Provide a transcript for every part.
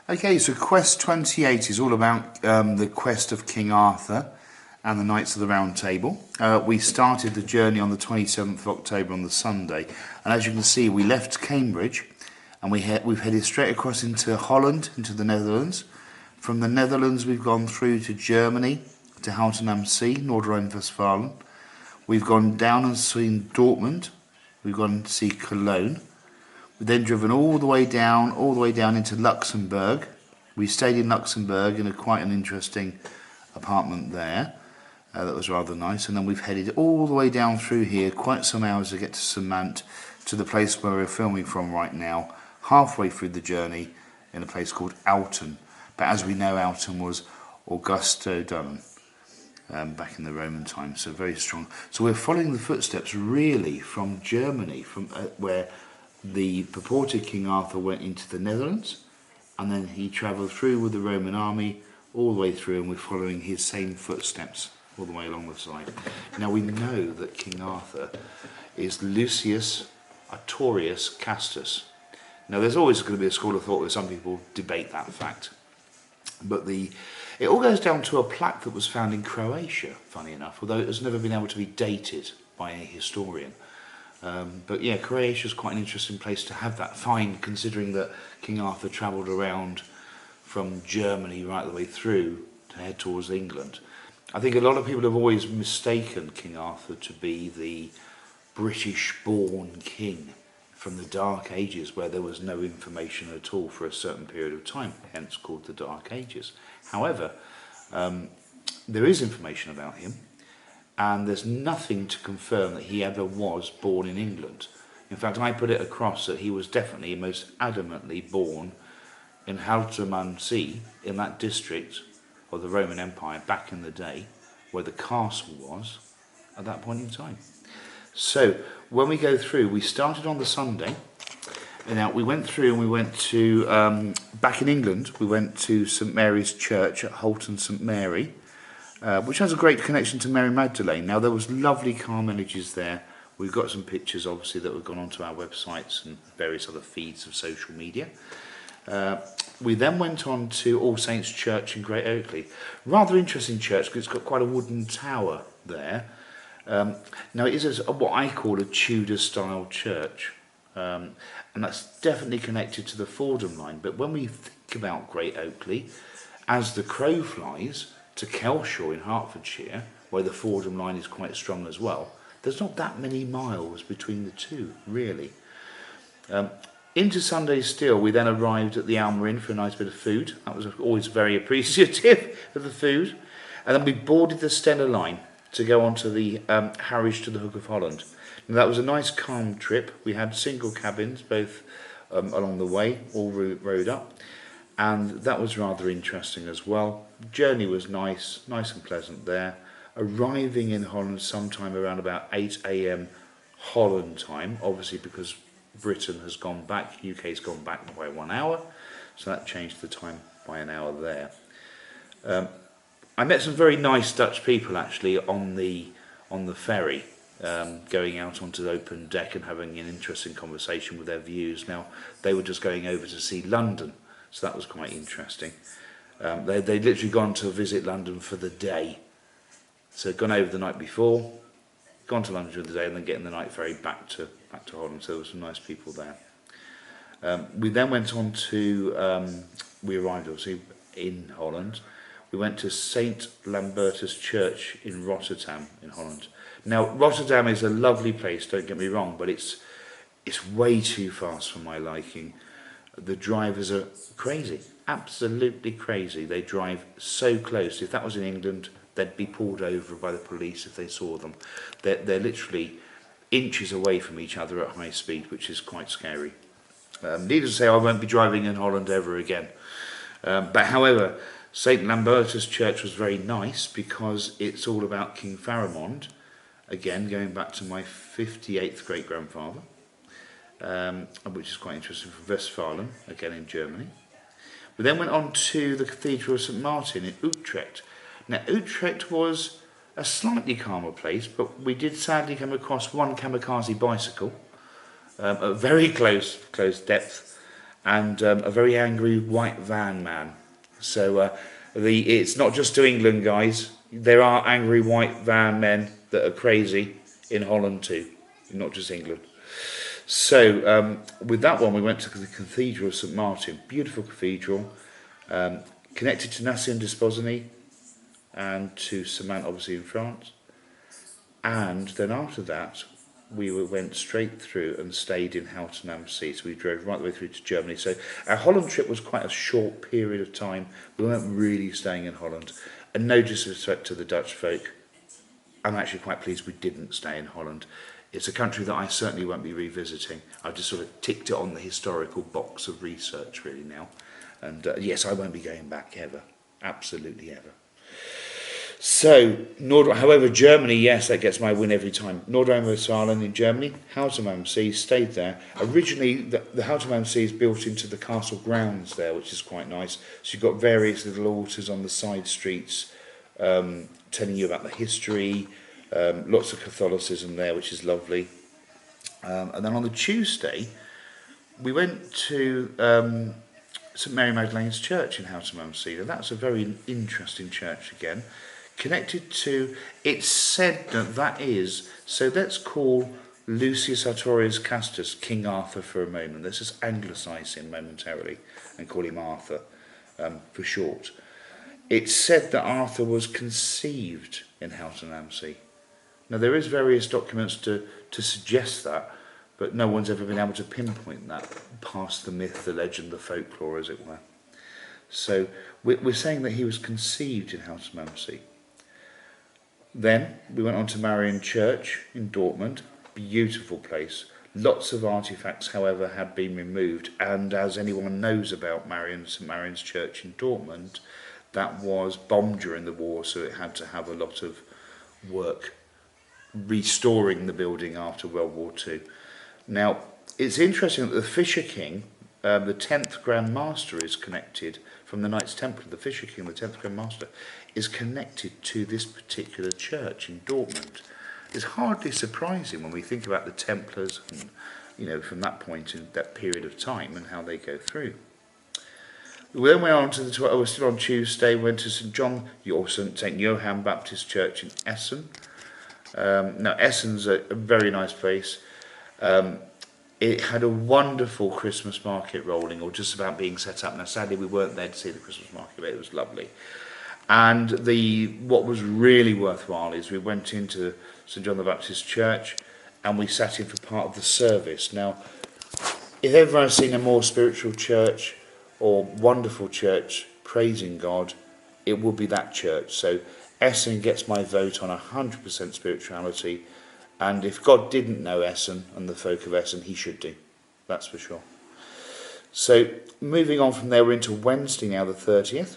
Okay, so quest 28 is all about the quest of King Arthur and the Knights of the Round Table. We started the journey on the 27th of October on the Sunday, and as you can see, we left Cambridge and we've headed straight across into Holland, into the Netherlands. From the Netherlands, we've gone through to Germany, to Autun Noord-Rijn-Westfalen. We've gone down and seen Dortmund. We've gone to see Cologne. We've then driven all the way down into Luxembourg. We stayed in Luxembourg in quite an interesting apartment there. That was rather nice. And then we've headed all the way down through here, quite some hours to get to Cement, to the place where we're filming from right now, halfway through the journey in a place called Autun. But as we know, Autun was Augusto done back in the Roman times, so very strong. So we're following the footsteps really from Germany, from where the purported King Arthur went into the Netherlands, and then he travelled through with the Roman army all the way through, and we're following his same footsteps all the way along the side. Now we know that King Arthur is Lucius Artorius Castus. Now there's always going to be a school of thought where some people debate that fact, but it all goes down to a plaque that was found in Croatia, funny enough, although it has never been able to be dated by a historian. But yeah, Croatia is quite an interesting place to have that find, considering that King Arthur travelled around from Germany right the way through to head towards England. I think a lot of people have always mistaken King Arthur to be the British-born king from the Dark Ages, where there was no information at all for a certain period of time, hence called the Dark Ages. However, there is information about him, and there's nothing to confirm that he ever was born in England. In fact, I put it across that he was definitely most adamantly born in Houten in that district of the Roman Empire back in the day, where the castle was at that point in time. So when we go through, we started on the Sunday, and now we went through and we went to, back in England, we went to St Mary's Church at Holton St Mary, which has a great connection to Mary Magdalene. Now there was lovely calm images there. We've got some pictures obviously that have gone onto our websites and various other feeds of social media. We then went on to All Saints Church in Great Oakley. Rather interesting church because it's got quite a wooden tower there. Now it is what I call a Tudor style church, and that's definitely connected to the Fordham line. But when we think about Great Oakley, as the crow flies to Kelshaw in Hertfordshire, where the Fordham line is quite strong as well, there's not that many miles between the two, really. Into Sunday still, we then arrived at the Alma Inn for a nice bit of food. That was always very appreciative of the food. And then we boarded the Stena line to go on to the Harwich to the Hook of Holland. And that was a nice calm trip. We had single cabins both along the way, all rowed up. And that was rather interesting as well. The journey was nice and pleasant there. Arriving in Holland sometime around about 8 AM Holland time, obviously because Britain has gone back, UK's gone back by 1 hour, so that changed the time by an hour there. I met some very nice Dutch people actually on the ferry, going out onto the open deck and having an interesting conversation with their views. Now they were just going over to see London, so that was quite interesting. They'd literally gone to visit London for the day, so gone over the night before, gone to London during the day, and then getting the night ferry back to Holland. So there were some nice people there. We then went on to, we arrived obviously in Holland. We went to St Lambertus Church in Rotterdam in Holland. Now Rotterdam is a lovely place, don't get me wrong, but it's way too fast for my liking. The drivers are crazy, absolutely crazy. They drive so close. If that was in England, they'd be pulled over by the police if they saw them. They're literally inches away from each other at high speed, which is quite scary. Needless to say, I won't be driving in Holland ever again. But however, St Lambertus Church was very nice because it's all about King Pharamond, again going back to my 58th great-grandfather, which is quite interesting, from Westfalen, again in Germany. We then went on to the Cathedral of St Martin in Utrecht. Now Utrecht was a slightly calmer place, but we did sadly come across one kamikaze bicycle at very close depth, and a very angry white van man. So it's not just to England, guys. There are angry white van men that are crazy in Holland too, not just England. So with that one, we went to the Cathedral of St Martin, beautiful cathedral, connected to Nassau and Desposini and to Saint, obviously in France. And then after that, we went straight through and stayed in Autun So we drove right the way through to Germany. So our Holland trip was quite a short period of time. We weren't really staying in Holland. And no disrespect to the Dutch folk, I'm actually quite pleased we didn't stay in Holland. It's a country that I certainly won't be revisiting. I've just sort of ticked it on the historical box of research really now. And yes, I won't be going back ever. Absolutely ever. So, however, Germany, yes, that gets my win every time. Nordrhein-Westfalen in Germany, Autun See, stayed there. Originally, the Autun See is built into the castle grounds there, which is quite nice. So you've got various little altars on the side streets telling you about the history, lots of Catholicism there, which is lovely. And then on the Tuesday, we went to St Mary Magdalene's Church in Autun See. That's a very interesting church again. Connected to, it's said that is, so let's call Lucius Artorius Castus King Arthur for a moment. Let's just anglicise him momentarily and call him Arthur for short. It's said that Arthur was conceived in Autun See. Now there is various documents to suggest that, but no one's ever been able to pinpoint that past the myth, the legend, the folklore, as it were. So we're saying that he was conceived in Autun See. Then we went on to Marian Church in Dortmund, beautiful place. Lots of artifacts, however, had been removed, and as anyone knows about St Marian's Church in Dortmund, that was bombed during the war, so it had to have a lot of work restoring the building after World War II. Now, it's interesting that the Fisher King, the 10th Grand Master, is connected from the Knights Templar. The Fisher King, the 10th Grand Master, is connected to this particular church in Dortmund. It's hardly surprising when we think about the Templars and, you know, from that point in that period of time and how they go through. We then went on to we're still on Tuesday, went to St John, or St Johann Baptist Church in Essen. Now Essen's a very nice place. It had a wonderful Christmas market rolling, or just about being set up. Now sadly we weren't there to see the Christmas market, but it was lovely. And what was really worthwhile is we went into St John the Baptist Church and we sat in for part of the service. Now, if ever I've seen a more spiritual church or wonderful church praising God, it would be that church. So Essen gets my vote on 100% spirituality, and if God didn't know Essen and the folk of Essen, he should do. That's for sure. So moving on from there, we're into Wednesday now, the 30th.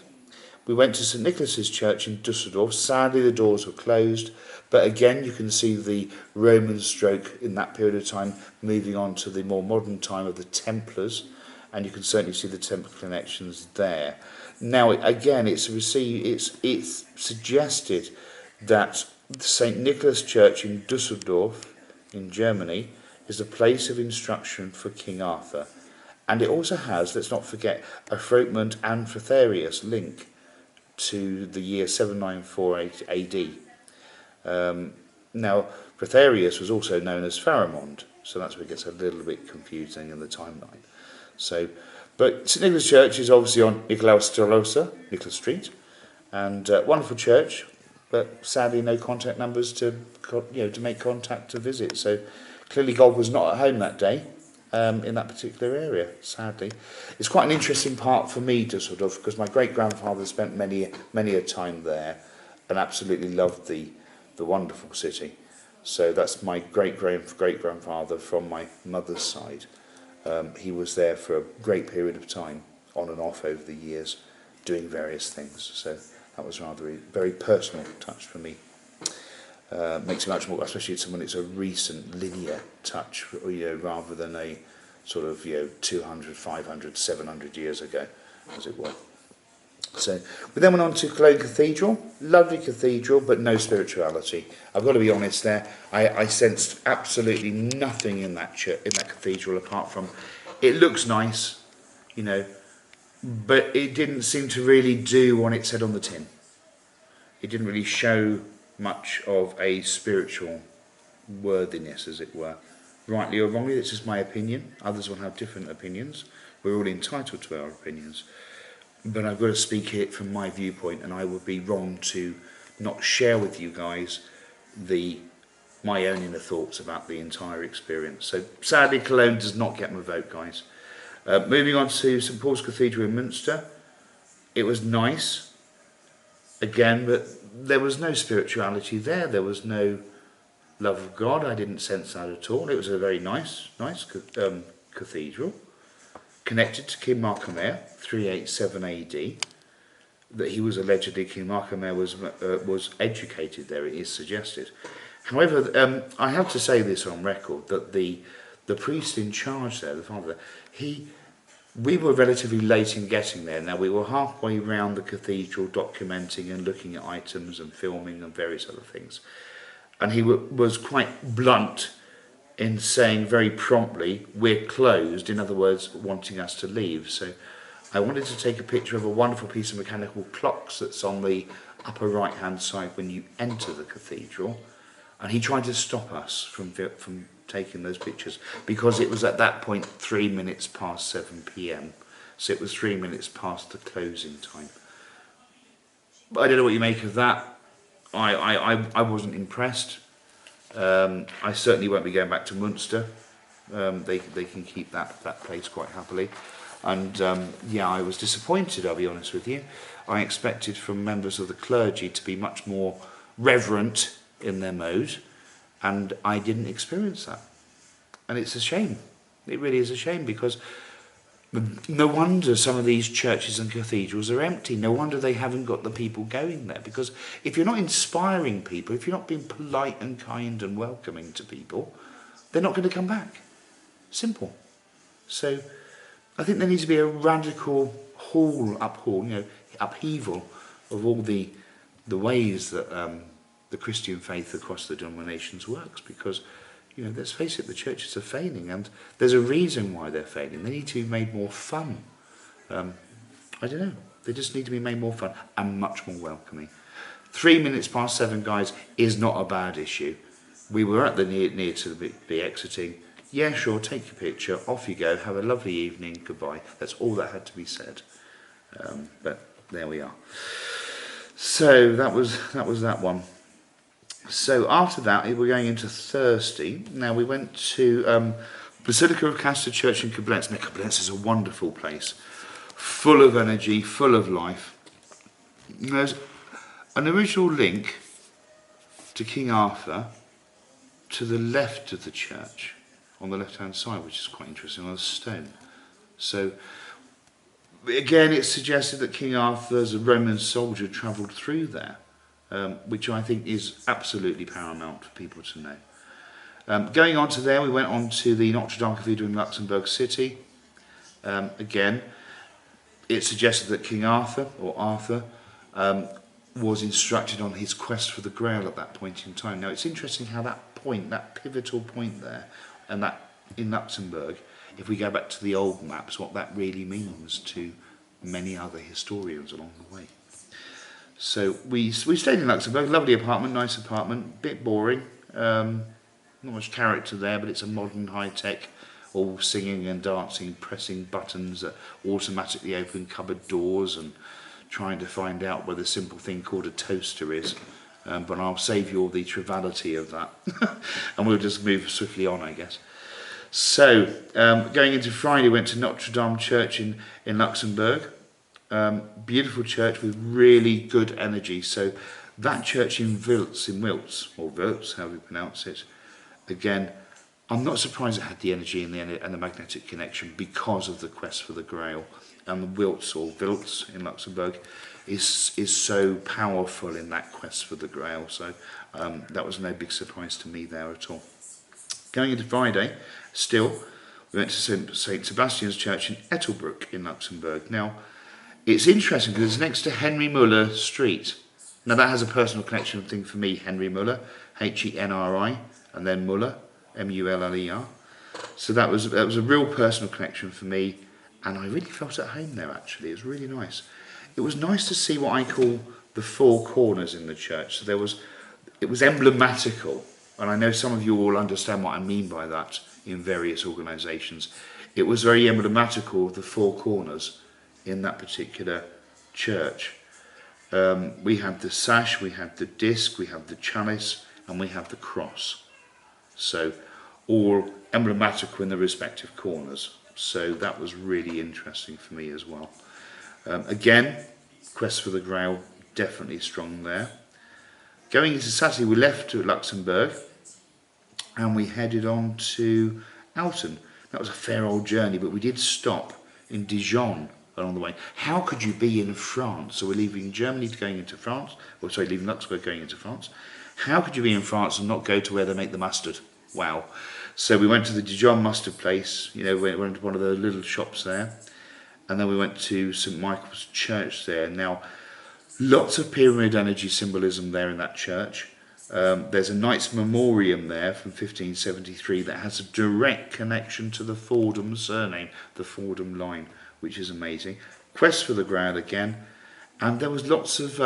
We went to St Nicholas's Church in Dusseldorf. Sadly, the doors were closed, but again, you can see the Roman stroke in that period of time moving on to the more modern time of the Templars, and you can certainly see the Templar connections there. Now, again, it's suggested that St Nicholas Church in Dusseldorf, in Germany, is a place of instruction for King Arthur, and it also has, let's not forget, a Frotmund and Frotharius link to the year 794 AD. Now, Frotharius was also known as Pharamond, so that's where it gets a little bit confusing in the timeline. So, but St Nicholas Church is obviously on Nicholas Street, and wonderful church, but sadly no contact numbers to make contact to visit. So clearly God was not at home that day. In that particular area, sadly. It's quite an interesting part for me to because my great-grandfather spent many a time there and absolutely loved the wonderful city. So that's my great-grandfather from my mother's side. He was there for a great period of time, on and off over the years, doing various things. So that was rather a very personal touch for me. Makes it much more, especially someone it's a recent linear touch, rather than a sort of 200, 500, 700 years ago, as it were. So we then went on to Cologne Cathedral, lovely cathedral, but no spirituality. I've got to be honest there. I sensed absolutely nothing in that church, in that cathedral, apart from it looks nice. you know, but it didn't seem to really do what it said on the tin. It didn't really show much of a spiritual worthiness, as it were. Rightly or wrongly, this is my opinion. Others will have different opinions. We're all entitled to our opinions. But I've got to speak it from my viewpoint, and I would be wrong to not share with you guys my own inner thoughts about the entire experience. So sadly, Cologne does not get my vote, guys. Moving on to St Paul's Cathedral in Münster. It was nice, again, but there was no spirituality there. There was no love of God. I didn't sense that at all. It was a very nice cathedral, connected to King Marcomer, 387 AD. That he was allegedly, King Marcomer was educated there, it is suggested. However, I have to say this on record, that the priest in charge there, the father, we were relatively late in getting there. Now, we were halfway round the cathedral documenting and looking at items and filming and various other things. And he was quite blunt in saying very promptly, we're closed, in other words, wanting us to leave. So I wanted to take a picture of a wonderful piece of mechanical clocks that's on the upper right-hand side when you enter the cathedral. And he tried to stop us from taking those pictures because it was at that point 3 minutes past 7 p.m. So it was 3 minutes past the closing time. But I don't know what you make of that. I wasn't impressed. I certainly won't be going back to Münster. They can keep that place quite happily. And yeah, I was disappointed, I'll be honest with you. I expected from members of the clergy to be much more reverent in their mode, and I didn't experience that. And it's a shame. It really is a shame, because no wonder some of these churches and cathedrals are empty. No wonder they haven't got the people going there, because if you're not inspiring people, if you're not being polite and kind and welcoming to people, they're not going to come back. Simple. So I think there needs to be a radical upheaval of all the ways that the Christian faith across the denominations works, because, you know, let's face it, the churches are failing, and there's a reason why they're failing. They need to be made more fun. I don't know. They just need to be made more fun and much more welcoming. 3 minutes past 7, guys, is not a bad issue. We were at the near to be exiting. Yeah, sure, take your picture, off you go, have a lovely evening, goodbye. That's all that had to be said. But there we are. So that was that one. So after that, we're going into Thursday. Now, we went to Basilica of Castor Church in Koblenz. Now, Koblenz is a wonderful place, full of energy, full of life. There's an original link to King Arthur to the left of the church, on the left-hand side, which is quite interesting, on a stone. So, again, it's suggested that King Arthur, as a Roman soldier, travelled through there. Which I think is absolutely paramount for people to know. Going on to there, we went on to the Notre Dame Cathedral in Luxembourg City. Again, it suggested that King Arthur, or Arthur, was instructed on his quest for the Grail at that point in time. Now, it's interesting how that point, that pivotal point there, and that in Luxembourg, if we go back to the old maps, what that really means to many other historians along the way. So we stayed in Luxembourg, lovely apartment, nice apartment, bit boring, not much character there, but it's a modern high-tech, all singing and dancing, pressing buttons that automatically open cupboard doors and trying to find out what a simple thing called a toaster is. But I'll save you all the triviality of that and we'll just move swiftly on, I guess. So going into Friday, went to Notre Dame Church in Luxembourg. Beautiful church with really good energy. So that church in Wiltz, or Wiltz, however you pronounce it, again, I'm not surprised it had the energy and the magnetic connection because of the quest for the Grail. And the Wiltz, or Wiltz in Luxembourg, is so powerful in that quest for the Grail. So that was no big surprise to me there at all. Going into Friday, still, we went to St. Sebastian's Church in Ettelbruck in Luxembourg. Now, it's interesting because it's next to Henry Muller Street. Now that has a personal connection thing for me, Henry Muller, Henri, and then Muller, Muller. So that was a real personal connection for me, and I really felt at home there actually. It was really nice. It was nice to see what I call the four corners in the church. So it was emblematical, and I know some of you all understand what I mean by that in various organisations. It was very emblematical of the four corners in that particular church. We had the sash, we had the disc, we had the chalice, and we had the cross. So all emblematical in the respective corners. So that was really interesting for me as well. Again, quest for the Grail, definitely strong there. Going into Saturday, we left to Luxembourg and we headed on to Autun. That was a fair old journey, but we did stop in Dijon along the way. How could you be in France? So we're leaving Germany to going into France, or sorry, leaving Luxembourg going into France. How could you be in France and not go to where they make the mustard? Wow. So we went to the Dijon mustard place, you know, we went to one of the little shops there, and then we went to St Michael's Church there. Now, lots of pyramid energy symbolism there in that church. There's a knight's memoriam there from 1573 that has a direct connection to the Fordham surname, the Fordham line, which is amazing. Quest for the Grail again, and there was lots of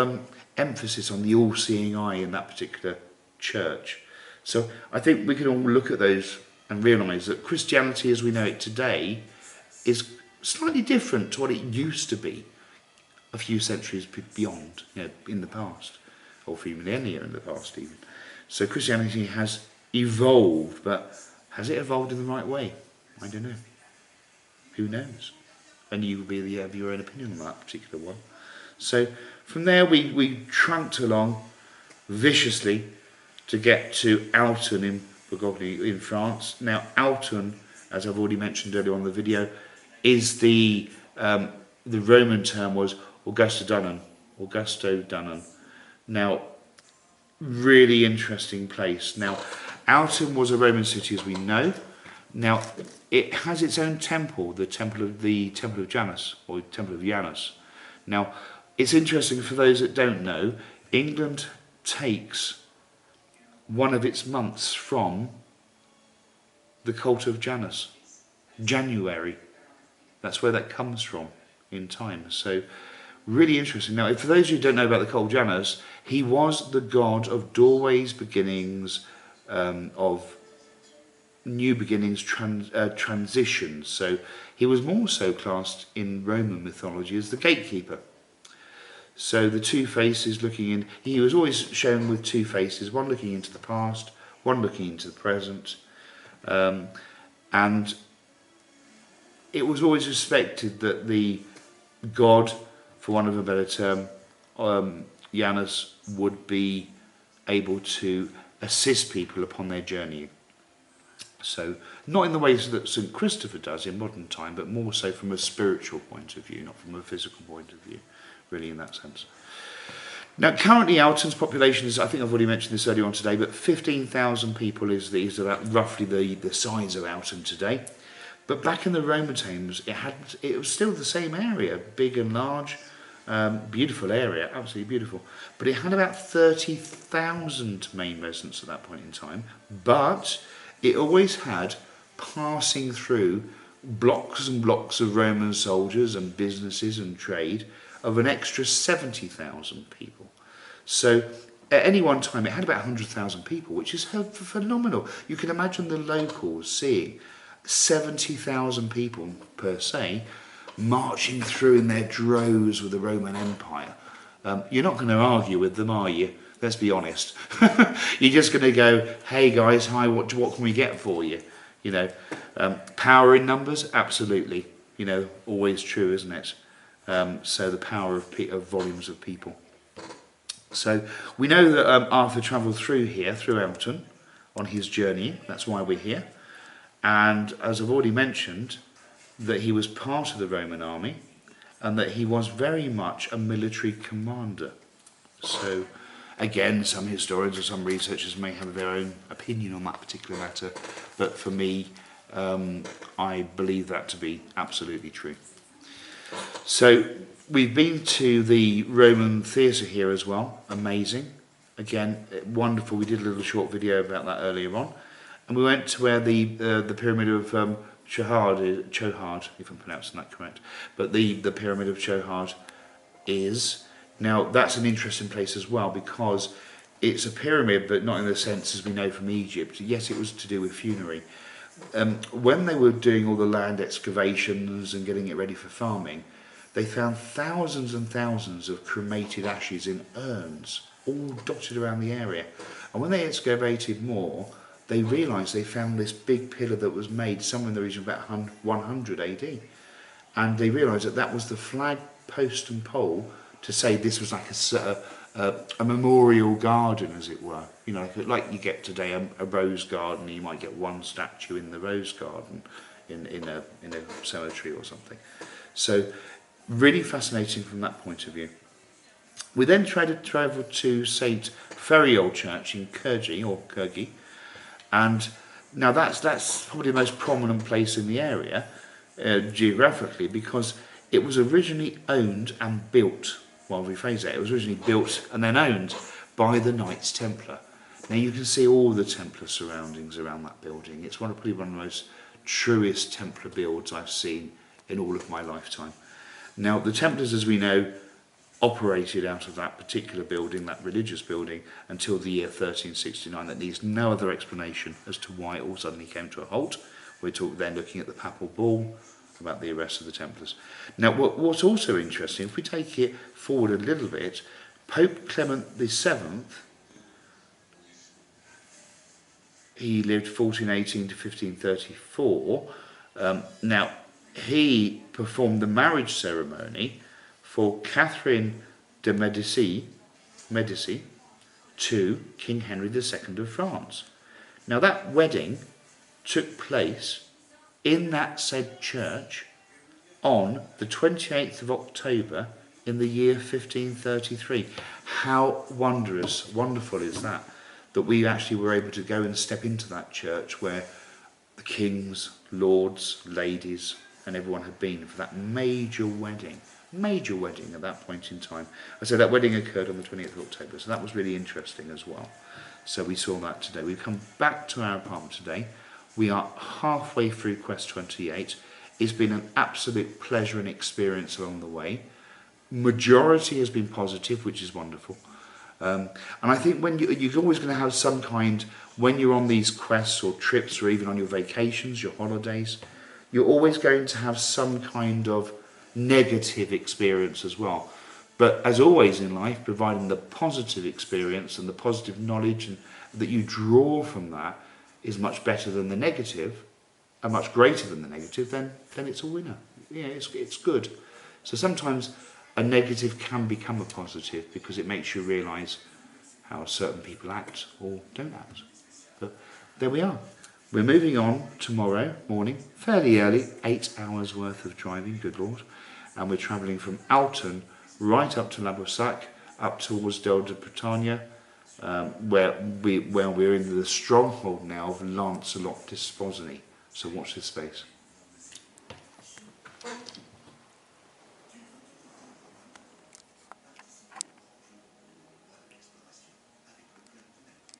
emphasis on the all-seeing eye in that particular church. So I think we can all look at those and realise that Christianity as we know it today is slightly different to what it used to be a few centuries beyond, you know, in the past, or a few millennia in the past even. So Christianity has evolved, but has it evolved in the right way? I don't know. Who knows? And you will be have your own opinion on that particular one. So from there we trunked along viciously to get to Autun in Bourgogne in France. Now Autun, as I've already mentioned earlier on in the video, is the Roman term was Augusto Dunum. Now, really interesting place. Now, Autun was a Roman city, as we know. Now, it has its own temple, the Temple of Janus, or Temple of Janus. Now, it's interesting for those that don't know. England takes one of its months from the cult of Janus, January. That's where that comes from in time. So, really interesting. Now, for those who don't know about the cult of Janus, he was the god of doorways, beginnings, of new beginnings, transitions. So he was more so classed in Roman mythology as the gatekeeper. So the two faces looking in, he was always shown with two faces, one looking into the past, one looking into the present. And it was always suspected that the god, for want of a better term, Janus, would be able to assist people upon their journey. So, not in the ways that St Christopher does in modern time, but more so from a spiritual point of view, not from a physical point of view, really in that sense. Now, currently Autun's population is, I think I've already mentioned this earlier on today, but 15,000 people is about roughly the size of Autun today. But back in the Roman times, it was still the same area, big and large, beautiful area, absolutely beautiful. But it had about 30,000 main residents at that point in time. But it always had, passing through, blocks and blocks of Roman soldiers and businesses and trade of an extra 70,000 people. So at any one time, it had about 100,000 people, which is phenomenal. You can imagine the locals seeing 70,000 people per se marching through in their droves with the Roman Empire. You're not going to argue with them, are you? Let's be honest. You're just going to go, hey guys, hi, what can we get for you? You know, power in numbers, absolutely. You know, always true, isn't it? So the power of volumes of people. So we know that Arthur travelled through here, through Autun, on his journey. That's why we're here. And as I've already mentioned, that he was part of the Roman army and that he was very much a military commander. So again, some historians or some researchers may have their own opinion on that particular matter, but for me, I believe that to be absolutely true. So we've been to the Roman theatre here as well, amazing. Again, wonderful. We did a little short video about that earlier on. And we went to where the pyramid of Chohad, if I'm pronouncing that correct, but the pyramid of Chohad is. Now that's an interesting place as well, because it's a pyramid, but not in the sense as we know from Egypt. Yes, it was to do with funerary. When they were doing all the land excavations and getting it ready for farming, they found thousands and thousands of cremated ashes in urns, all dotted around the area. And when they excavated more, they realised they found this big pillar that was made somewhere in the region of about 100 AD. And they realised that that was the flag post and pole to say this was like a memorial garden, as it were. You know, like you get today a rose garden, you might get one statue in the rose garden in a cemetery or something. So really fascinating from that point of view. We then tried to travel to St. Feriol Church in Kirgi, and now that's probably the most prominent place in the area geographically, because it was originally owned and built. Well, rephrase that, it was originally built and then owned by the Knights Templar. Now you can see all the Templar surroundings around that building. It's probably one of the most truest Templar builds I've seen in all of my lifetime. Now the Templars, as we know, operated out of that particular building, that religious building, until the year 1369. That needs no other explanation as to why it all suddenly came to a halt. We're then looking at the Papal Bull about the arrest of the Templars. Now, what's also interesting, if we take it forward a little bit, Pope Clement VII, he lived 1418 to 1534. Now, he performed the marriage ceremony for Catherine de Medici to King Henry II of France. Now, that wedding took place in that said church on the 28th of October in the year 1533. How wonderful is that we actually were able to go and step into that church where the kings, lords, ladies and everyone had been for that major wedding at that point in time. I said that wedding occurred on the 28th of October, so that was really interesting as well. So we saw that today. We've come back to our apartment today. We are halfway through Quest 28. It's been an absolute pleasure and experience along the way. Majority has been positive, which is wonderful. And I think when you're always going to have some kind, when you're on these quests or trips or even on your vacations, your holidays, you're always going to have some kind of negative experience as well. But as always in life, providing the positive experience and the positive knowledge and that you draw from that is much better than the negative, and much greater than the negative, then it's a winner. Yeah, it's good. So sometimes a negative can become a positive because it makes you realise how certain people act or don't act. But there we are. We're moving on tomorrow morning, fairly early, 8 hours worth of driving, good Lord. And we're travelling from Autun right up to La Boussac, up towards Del de Bretagne, where we're in the stronghold now of Lancelot d'Esposny. So watch this space.